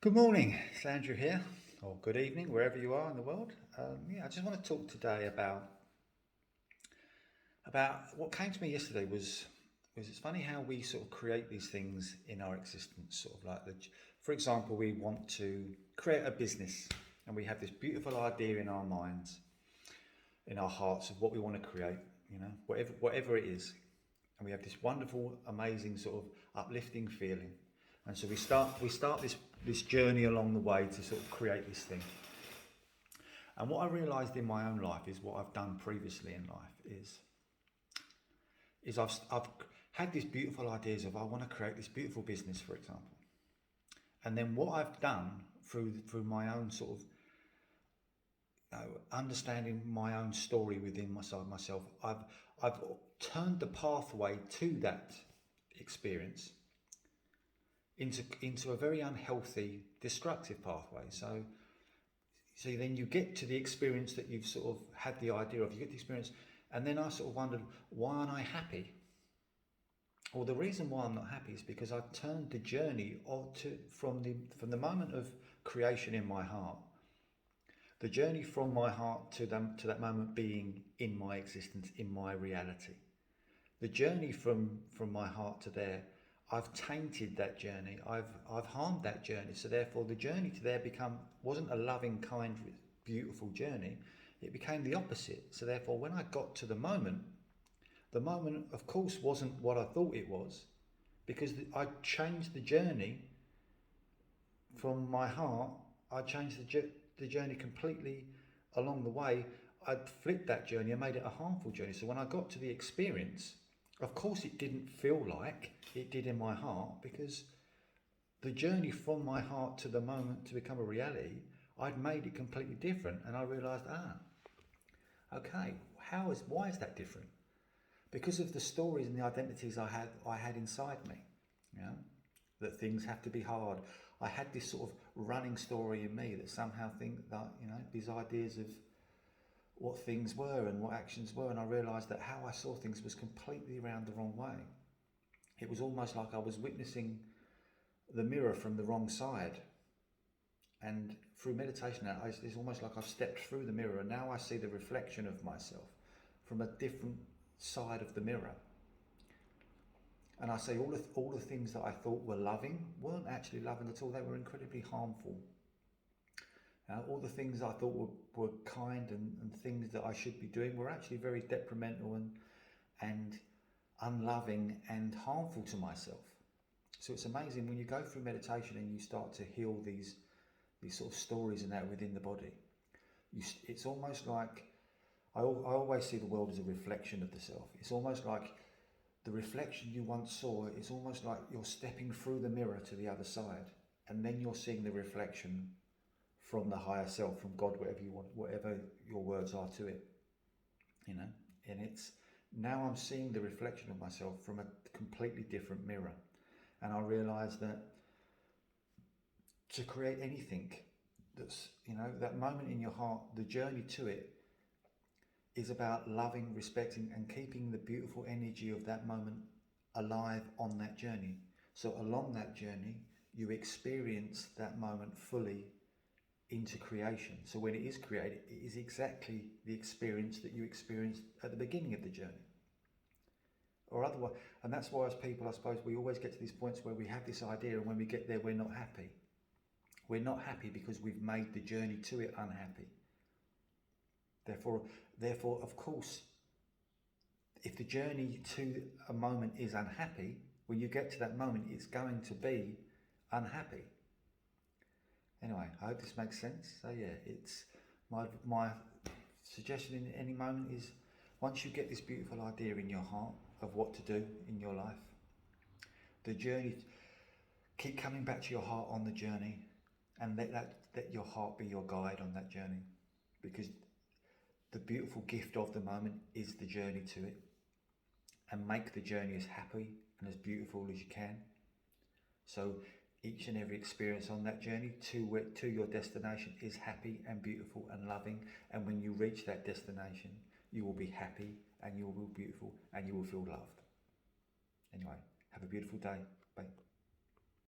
Good morning, it's Andrew here, or good evening, wherever you are in the world. I just want to talk today about what came to me yesterday was it's funny how we sort of create these things in our existence, sort of like for example, we want to create a business, and we have this beautiful idea in our minds, in our hearts of what we want to create, whatever it is, and we have this wonderful, amazing sort of uplifting feeling. And so we start this journey along the way to sort of create this thing. And what I realised in my own life is what I've done previously in life is I've had these beautiful ideas of I want to create this beautiful business, for example. And then what I've done through my own sort of understanding my own story within myself, I've turned the pathway to that experience into a very unhealthy, destructive pathway. So then you get to the experience that you've sort of had the idea of. You get the experience, and then I sort of wondered, why aren't I happy? Well, the reason why I'm not happy is because I've turned the journey from the moment of creation in my heart, the journey from my heart to that moment being in my existence, in my reality. The journey from my heart to there, I've tainted that journey. I've harmed that journey. So therefore, the journey to there wasn't a loving, kind, beautiful journey. It became the opposite. So therefore, when I got to the moment, of course, wasn't what I thought it was, because I changed the journey from my heart. I changed the journey completely along the way. I'd flipped that journey and made it a harmful journey. So when I got to the experience, of course, it didn't feel like it did in my heart, because the journey from my heart to the moment to become a reality, I'd made it completely different. And I realised, okay, why is that different? Because of the stories and the identities I had inside me, that things have to be hard. I had this sort of running story in me that somehow think that, these ideas of what things were and what actions were, and I realised that how I saw things was completely around the wrong way. It was almost like I was witnessing the mirror from the wrong side. And through meditation now, it's almost like I've stepped through the mirror, and now I see the reflection of myself from a different side of the mirror. And I see all the things that I thought were loving weren't actually loving at all. They were incredibly harmful. All the things I thought were kind and things that I should be doing were actually very detrimental and unloving and harmful to myself. So it's amazing when you go through meditation and you start to heal these sort of stories and that within the body. It's almost like I always see the world as a reflection of the self. It's almost like the reflection you once saw. It's almost like you're stepping through the mirror to the other side, and then you're seeing the reflection from the higher self, from God, whatever your words are to it, and it's now I'm seeing the reflection of myself from a completely different mirror. And I realize that to create anything that's, that moment in your heart, the journey to it is about loving, respecting, and keeping the beautiful energy of that moment alive on that journey. So along that journey, you experience that moment fully into creation. So when it is created, it is exactly the experience that you experienced at the beginning of the journey. Or otherwise, and that's why as people, I suppose, we always get to these points where we have this idea, and when we get there, we're not happy. We're not happy because we've made the journey to it unhappy. Therefore, of course, if the journey to a moment is unhappy, when you get to that moment, it's going to be unhappy. Anyway, I hope this makes sense. So yeah, it's my suggestion in any moment is, once you get this beautiful idea in your heart of what to do in your life, the journey, keep coming back to your heart on the journey, and let your heart be your guide on that journey, because the beautiful gift of the moment is the journey to it, and make the journey as happy and as beautiful as you can. So each and every experience on that journey to your destination is happy and beautiful and loving. And when you reach that destination, you will be happy and you will be beautiful and you will feel loved. Anyway, have a beautiful day. Bye.